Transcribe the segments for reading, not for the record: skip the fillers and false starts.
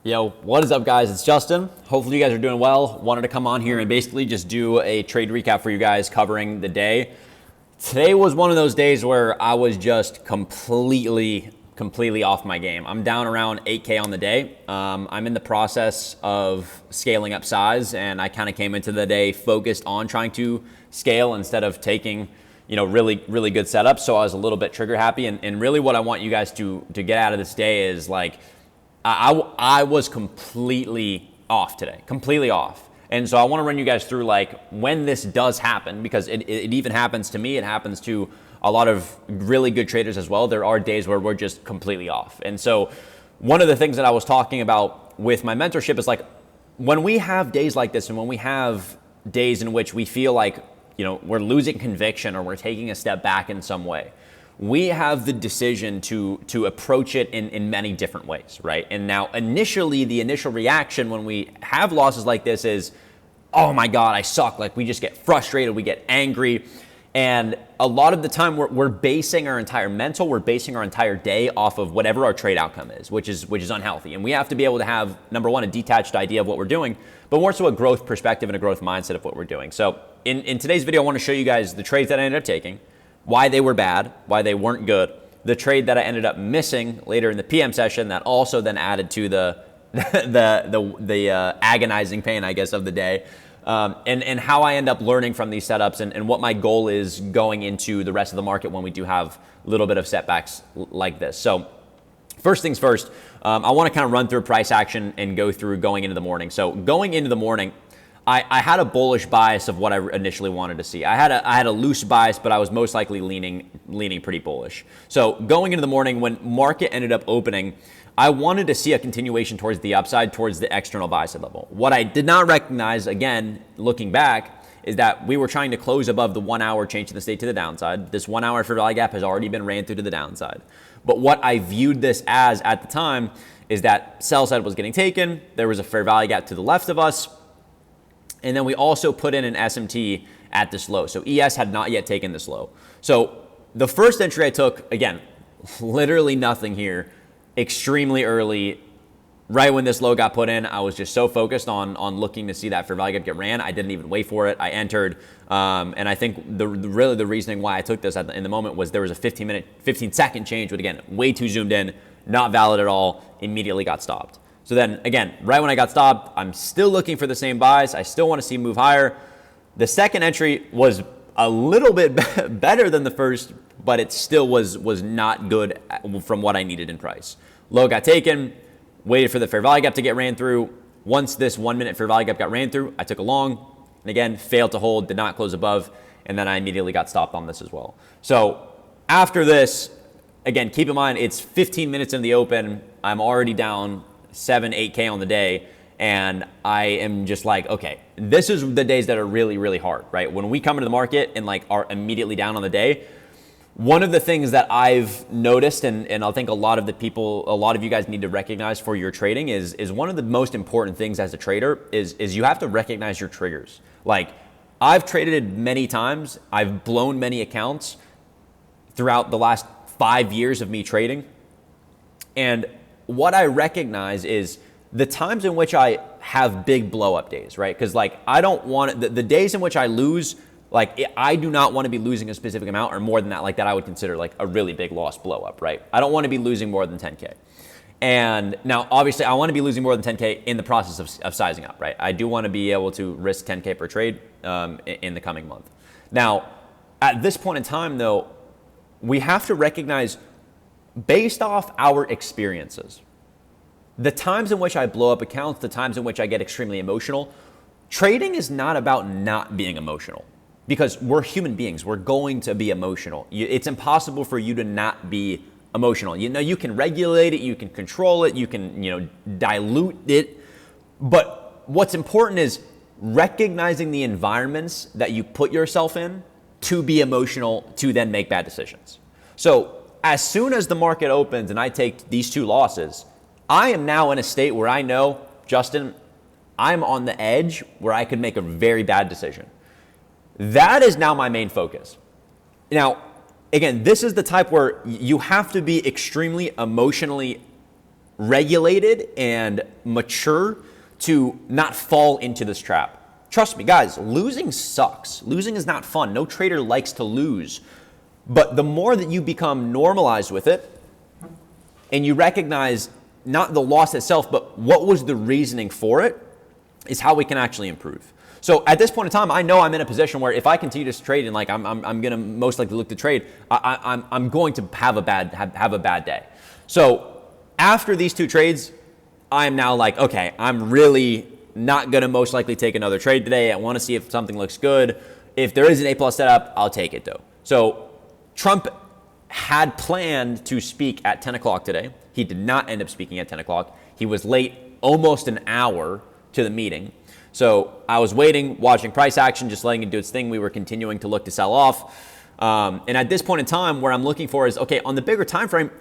Yo, what is up, guys? It's Justin. Hopefully you guys are doing well. Wanted to come on here and basically just do a trade recap for you guys covering the day. Today was one of those days where I was just completely off my game. I'm down around 8K on the day. I'm in the process of scaling up size, and I kind of came into the day focused on trying to scale instead of taking really good setups. So I was a little bit trigger happy. And really what I want you guys to get out of this day is like, I was completely off today, completely off. And so I want to run you guys through like when this does happen, because it even happens to me. It happens to a lot of really good traders as well. There are days where we're just completely off. And so one of the things that I was talking about with my mentorship is like when we have days like this and when we have days in which we feel like, we're losing conviction or we're taking a step back in some way, we have the decision to approach it in many different ways, right? And now initially, the initial reaction when we have losses like this is, oh my God, I suck. Like we just get frustrated, we get angry. And a lot of the time we're basing our entire mental, we're basing our entire day off of whatever our trade outcome is, which is unhealthy. And we have to be able to have, number one, a detached idea of what we're doing, but more so a growth perspective and a growth mindset of what we're doing. So in today's video, I want to show you guys the trades that I ended up taking, why they were bad, why they weren't good, the trade that I ended up missing later in the PM session that also then added to the agonizing pain, I guess, of the day, and how I end up learning from these setups and what my goal is going into the rest of the market when we do have a little bit of setbacks like this. So first things first, I want to kind of run through price action and go through going into the morning. So going into the morning, I had a bullish bias of what I initially wanted to see. I had a loose bias, but I was most likely leaning pretty bullish. So going into the morning, when market ended up opening, I wanted to see a continuation towards the upside, towards the external buy side level. What I did not recognize, again, looking back, is that we were trying to close above the 1 hour change in the state to the downside. This 1 hour fair value gap has already been ran through to the downside. But what I viewed this as at the time is that sell side was getting taken. There was a fair value gap to the left of us. And then we also put in an SMT at this low. So ES had not yet taken this low. So the first entry I took, again, literally nothing here, extremely early. Right when this low got put in, I was just so focused on looking to see that fair value gap get ran. I didn't even wait for it. I entered. And I think the reasoning why I took this in the moment was there was a 15-second change, but again, way too zoomed in, not valid at all, immediately got stopped. So then again, right when I got stopped, I'm still looking for the same buys. I still want to see move higher. The second entry was a little bit better than the first, but it still was not good from what I needed in price. Low got taken, waited for the fair value gap to get ran through. Once this 1 minute fair value gap got ran through, I took a long, and again, failed to hold, did not close above, and then I immediately got stopped on this as well. So after this, again, keep in mind, it's 15 minutes in the open. I'm already down 7-8K on the day, and I am just like, okay, this is the days that are really hard, right? When we come into the market and like are immediately down on the day, one of the things that I've noticed, and I think a lot of you guys need to recognize for your trading is one of the most important things as a trader is you have to recognize your triggers. Like I've traded many times, I've blown many accounts throughout the last 5 years of me trading, and what I recognize is the times in which I have big blow up days, right? Because like I don't want the days in which I lose, like I do not want to be losing a specific amount or more than that, like that I would consider like a really big loss blow up, right? I don't want to be losing more than 10K. And now obviously I want to be losing more than 10K in the process of sizing up, right? I do want to be able to risk 10K per trade in the coming month. Now, at this point in time though, we have to recognize based off our experiences, the times in which I blow up accounts, the times in which I get extremely emotional, trading is not about not being emotional because we're human beings. We're going to be emotional. It's impossible for you to not be emotional. You can regulate it, you can control it, you can, dilute it. But what's important is recognizing the environments that you put yourself in to be emotional, to then make bad decisions. So as soon as the market opens and I take these two losses, I am now in a state where I know, Justin, I'm on the edge where I could make a very bad decision. That is now my main focus. Now, again, this is the type where you have to be extremely emotionally regulated and mature to not fall into this trap. Trust me, guys, losing sucks. Losing is not fun. No trader likes to lose. But the more that you become normalized with it and you recognize not the loss itself, but what was the reasoning for it, is how we can actually improve. So at this point in time, I know I'm in a position where if I continue to trade and like I'm going to most likely look to trade, I'm going to have a bad day. So after these two trades, I'm now like, okay, I'm really not going to most likely take another trade today. I want to see if something looks good. If there is an A+ setup, I'll take it though. So Trump had planned to speak at 10 o'clock today. He did not end up speaking at 10 o'clock. He was late almost an hour to the meeting. So I was waiting, watching price action, just letting it do its thing. We were continuing to look to sell off. And at this point in time, where I'm looking for is, okay, on the bigger time frame,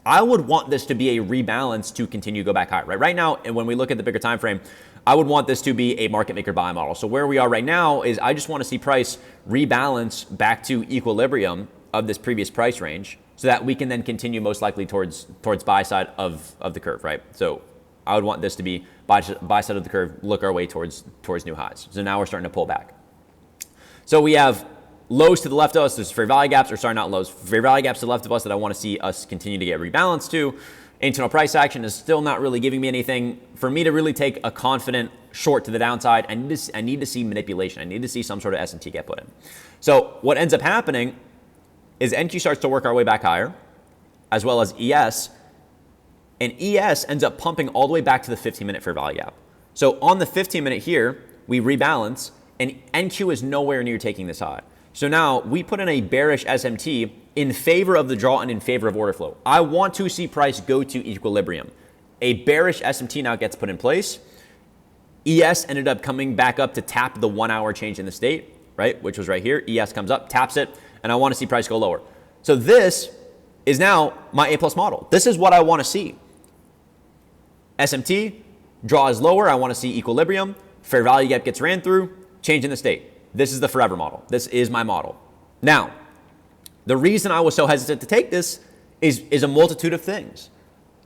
I would want this to be a rebalance to continue to go back higher. Right now, and when we look at the bigger time frame, I would want this to be a market maker buy model. So where we are right now is I just want to see price rebalance back to equilibrium of this previous price range so that we can then continue most likely towards buy side of the curve, right? So I would want this to be buy side of the curve, look our way towards new highs. So now we're starting to pull back. So we have lows to the left of us. There's fair value gaps, or sorry, not lows, fair value gaps to the left of us that I want to see us continue to get rebalanced to. Internal price action is still not really giving me anything. For me to really take a confident short to the downside, I need to see manipulation. I need to see some sort of S&T get put in. So what ends up happening is NQ starts to work our way back higher, as well as ES, and ES ends up pumping all the way back to the 15-minute fair value gap. So on the 15-minute here, we rebalance, and NQ is nowhere near taking this high. So now we put in a bearish SMT in favor of the draw and in favor of order flow. I want to see price go to equilibrium. A bearish SMT now gets put in place. ES ended up coming back up to tap the 1 hour change in the state, right, which was right here. ES comes up, taps it, and I want to see price go lower. So this is now my A+ model. This is what I want to see. SMT, draw is lower, I want to see equilibrium, fair value gap gets ran through, change in the state. This is the forever model. This is my model. Now, the reason I was so hesitant to take this is a multitude of things.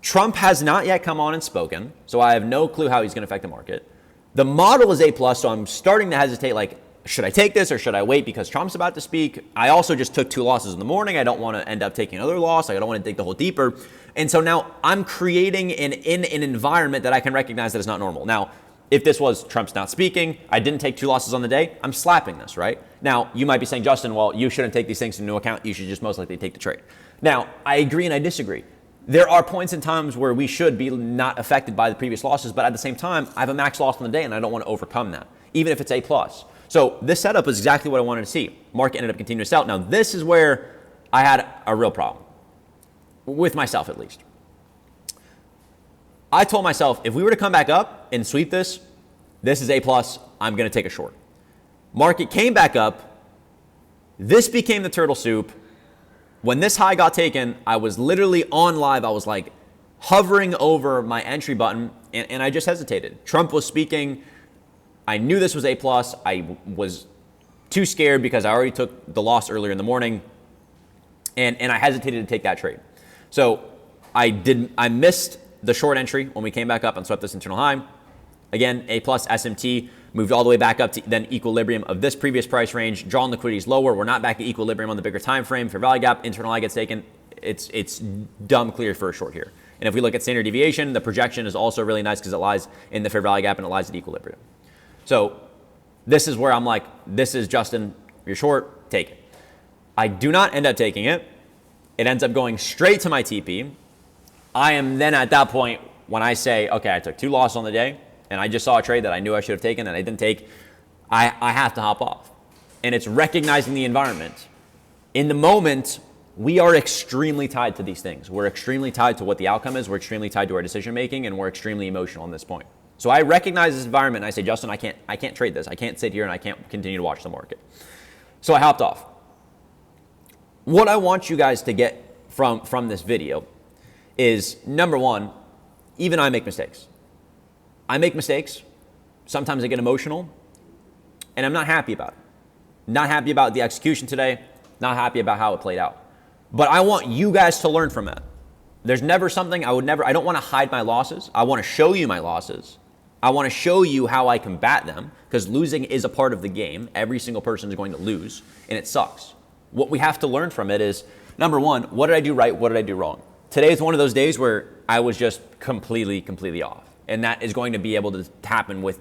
Trump has not yet come on and spoken, so I have no clue how he's going to affect the market. The model is A+, so I'm starting to hesitate, like, should I take this or should I wait because Trump's about to speak? I also just took 2 losses in the morning. I don't want to end up taking another loss. I don't want to dig the hole deeper. And so now I'm creating in an environment that I can recognize that is not normal. Now, if this was Trump's not speaking, I didn't take 2 losses on the day, I'm slapping this, right? Now, you might be saying, Justin, well, you shouldn't take these things into account. You should just most likely take the trade. Now, I agree and I disagree. There are points in times where we should be not affected by the previous losses, but at the same time, I have a max loss on the day and I don't want to overcome that, even if it's A+. So this setup is exactly what I wanted to see. Market ended up continuing to sell. Now, this is where I had a real problem, with myself at least. I told myself, if we were to come back up and sweep this, this is A+, I'm going to take a short. Market came back up. This became the turtle soup. When this high got taken, I was literally on live. I was like hovering over my entry button, and I just hesitated. Trump was speaking. I knew this was A+. I was too scared because I already took the loss earlier in the morning, and I hesitated to take that trade. So I missed the short entry when we came back up and swept this internal high. Again, A+ SMT moved all the way back up to then equilibrium of this previous price range. Drawn liquidity is lower. We're not back at equilibrium on the bigger time frame. Fair value gap, internal high gets taken. It's dumb clear for a short here. And if we look at standard deviation, the projection is also really nice because it lies in the fair value gap and it lies at equilibrium. So this is where I'm like, this is Justin, you're short, take it. I do not end up taking it. It ends up going straight to my TP. I am then at that point when I say, okay, I took 2 losses on the day and I just saw a trade that I knew I should have taken and I didn't take, I have to hop off. And it's recognizing the environment. In the moment, we are extremely tied to these things. We're extremely tied to what the outcome is. We're extremely tied to our decision making, and we're extremely emotional on this point. So I recognize this environment and I say, Justin, I can't trade this. I can't sit here and I can't continue to watch the market. So I hopped off. What I want you guys to get from this video is, number one, even I make mistakes. I make mistakes. Sometimes I get emotional, and I'm not happy about it. Not happy about the execution today. Not happy about how it played out. But I want you guys to learn from that. There's never something I don't want to hide my losses. I want to show you my losses. I want to show you how I combat them, because losing is a part of the game. Every single person is going to lose, and it sucks. What we have to learn from it is, number one, what did I do right? What did I do wrong? Today is one of those days where I was just completely off. And that is going to be able to happen with,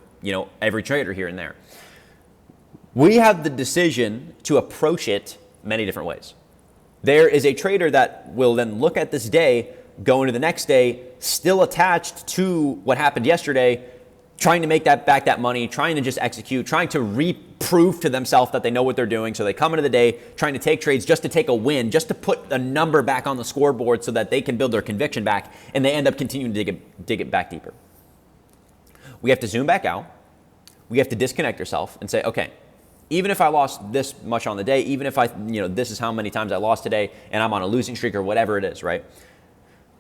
every trader here and there. We have the decision to approach it many different ways. There is a trader that will then look at this day, go into the next day, still attached to what happened yesterday, trying to make that money, trying to just execute, trying to reprove to themselves that they know what they're doing. So they come into the day trying to take trades just to take a win, just to put a number back on the scoreboard so that they can build their conviction back, and they end up continuing to dig it back deeper. We have to zoom back out. We have to disconnect ourselves and say, okay, even if I lost this much on the day, even if this is how many times I lost today and I'm on a losing streak or whatever it is, right?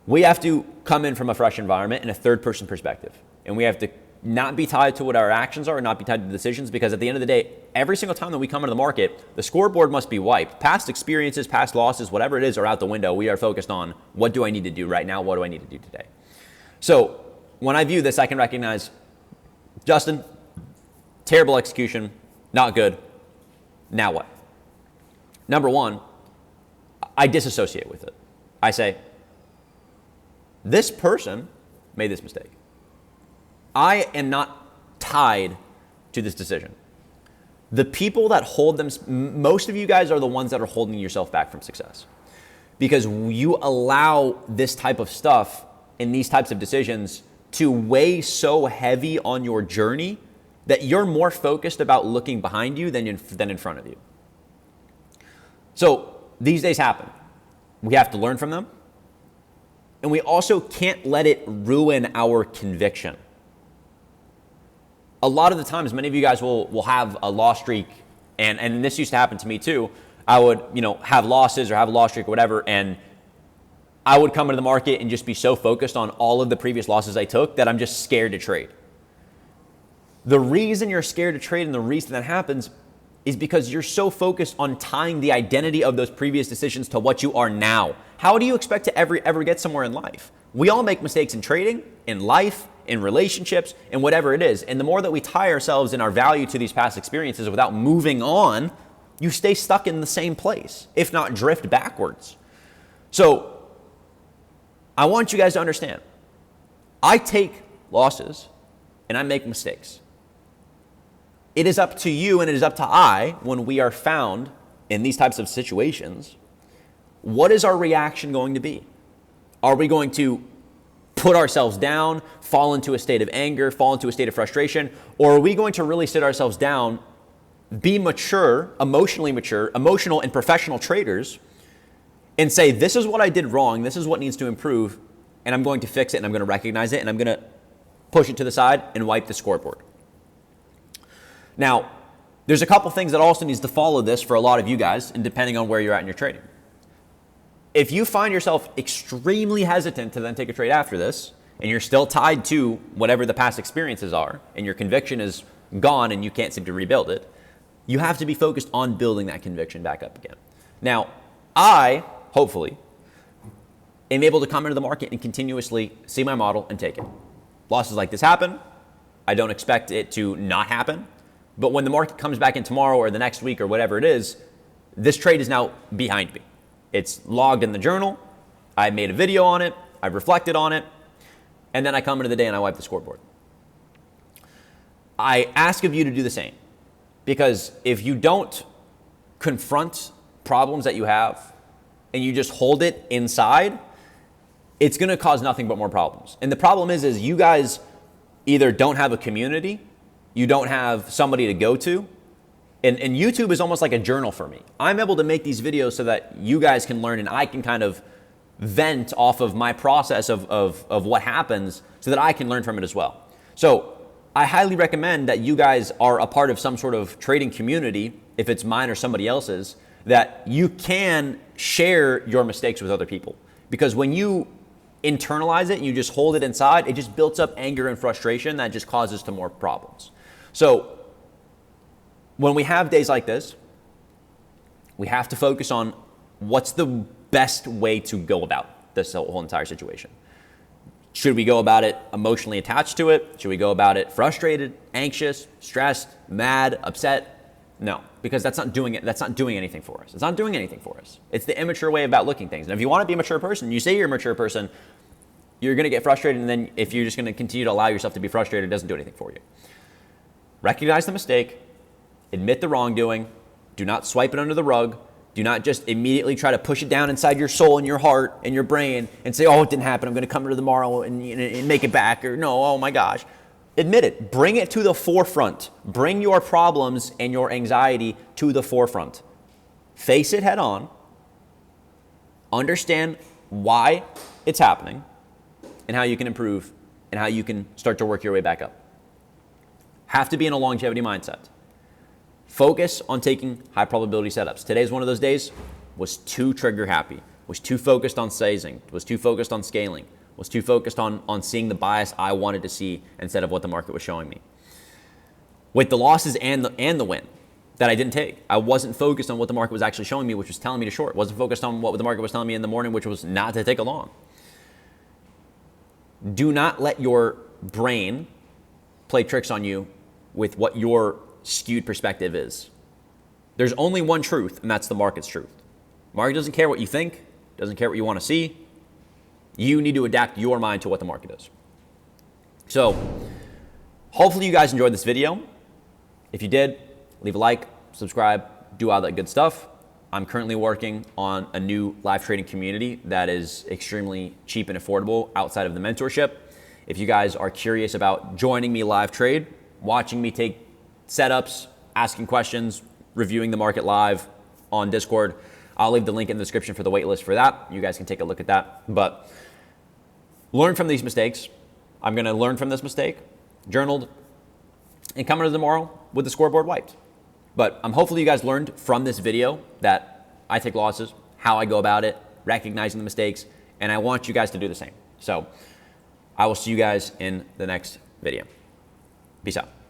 We have to come in from a fresh environment and a third person perspective. And we have to not be tied to what our actions are, not be tied to the decisions, because at the end of the day, every single time that we come into the market, the scoreboard must be wiped. Past experiences, past losses, whatever it is, are out the window. We are focused on, what do I need to do right now? What do I need to do today? So when I view this, I can recognize, Justin, terrible execution, not good. Now what? Number one, I disassociate with it. I say, this person made this mistake. I am not tied to this decision. The people that hold them, most of you guys are the ones that are holding yourself back from success, because you allow this type of stuff and these types of decisions to weigh so heavy on your journey that you're more focused about looking behind you than in front of you. So these days happen. We have to learn from them. And we also can't let it ruin our conviction. A lot of the times, many of you guys will have a loss streak, and this used to happen to me too. I would, have losses or have a loss streak or whatever, and I would come into the market and just be so focused on all of the previous losses I took that I'm just scared to trade. The reason you're scared to trade and the reason that happens is because you're so focused on tying the identity of those previous decisions to what you are now. How do you expect to ever get somewhere in life? We all make mistakes in trading, in life, in relationships, and whatever it is. And the more that we tie ourselves in our value to these past experiences without moving on, you stay stuck in the same place, if not drift backwards. So I want you guys to understand, I take losses and I make mistakes. It is up to you and it is up to I, when we are found in these types of situations, what is our reaction going to be? Are we going to put ourselves down, fall into a state of anger, fall into a state of frustration, or are we going to really sit ourselves down, be mature, emotional and professional traders, and say, this is what I did wrong, this is what needs to improve, and I'm going to fix it, and I'm going to recognize it, and I'm going to push it to the side and wipe the scoreboard. Now, there's a couple things that also needs to follow this for a lot of you guys, and depending on where you're at in your trading. If you find yourself extremely hesitant to then take a trade after this, and you're still tied to whatever the past experiences are, and your conviction is gone and you can't seem to rebuild it, you have to be focused on building that conviction back up again. Now, I, hopefully, am able to come into the market and continuously see my model and take it. Losses like this happen. I don't expect it to not happen. But when the market comes back in tomorrow or the next week or whatever it is, this trade is now behind me. It's logged in the journal. I made a video on it. I've reflected on it. And then I come into the day and I wipe the scoreboard. I ask of you to do the same. Because if you don't confront problems that you have and you just hold it inside, it's going to cause nothing but more problems. And the problem is you guys either don't have a community, you don't have somebody to go to, and YouTube is almost like a journal for me. I'm able to make these videos so that you guys can learn and I can kind of vent off of my process of what happens so that I can learn from it as well. So I highly recommend that you guys are a part of some sort of trading community, if it's mine or somebody else's, that you can share your mistakes with other people. Because when you internalize it and you just hold it inside, it just builds up anger and frustration that just causes to more problems. So when we have days like this, we have to focus on what's the best way to go about. this whole entire situation. Should we go about it emotionally attached to it? Should we go about it frustrated, anxious, stressed, mad, upset? No, because that's not doing it. That's not doing anything for us. It's not doing anything for us. It's the immature way about looking at things. And if you want to be a mature person, you say you're a mature person, you're going to get frustrated. And then if you're just going to continue to allow yourself to be frustrated, it doesn't do anything for you. Recognize the mistake, admit the wrongdoing, do not swipe it under the rug. Do not just immediately try to push it down inside your soul and your heart and your brain and say, oh, it didn't happen. I'm going to come to tomorrow and make it back. Or no, oh my gosh. Admit it. Bring it to the forefront. Bring your problems and your anxiety to the forefront. Face it head on. Understand why it's happening and how you can improve and how you can start to work your way back up. Have to be in a longevity mindset. Focus on taking high probability setups. Today's one of those days. Was too trigger happy, was too focused on sizing, was too focused on scaling, was too focused on seeing the bias I wanted to see instead of what the market was showing me. With the losses and the win that I didn't take, I wasn't focused on what the market was actually showing me, which was telling me to short. Wasn't focused on what the market was telling me in the morning, which was not to take a long. Do not let your brain play tricks on you with what your skewed perspective is. There's only one truth, and that's the market's truth. Market doesn't care what you think, doesn't care what you want to see. You need to adapt your mind to what the market is. So, hopefully you guys enjoyed this video. If you did, leave a like, subscribe, do all that good stuff. I'm currently working on a new live trading community that is extremely cheap and affordable outside of the mentorship. If you guys are curious about joining me live trade, watching me take setups, asking questions, reviewing the market live on Discord, I'll leave the link in the description for the waitlist for that. You guys can take a look at that. But learn from these mistakes. I'm going to learn from this mistake, journaled, and come into tomorrow with the scoreboard wiped. But hopefully you guys learned from this video that I take losses, how I go about it, recognizing the mistakes, and I want you guys to do the same. So I will see you guys in the next video. Peace out.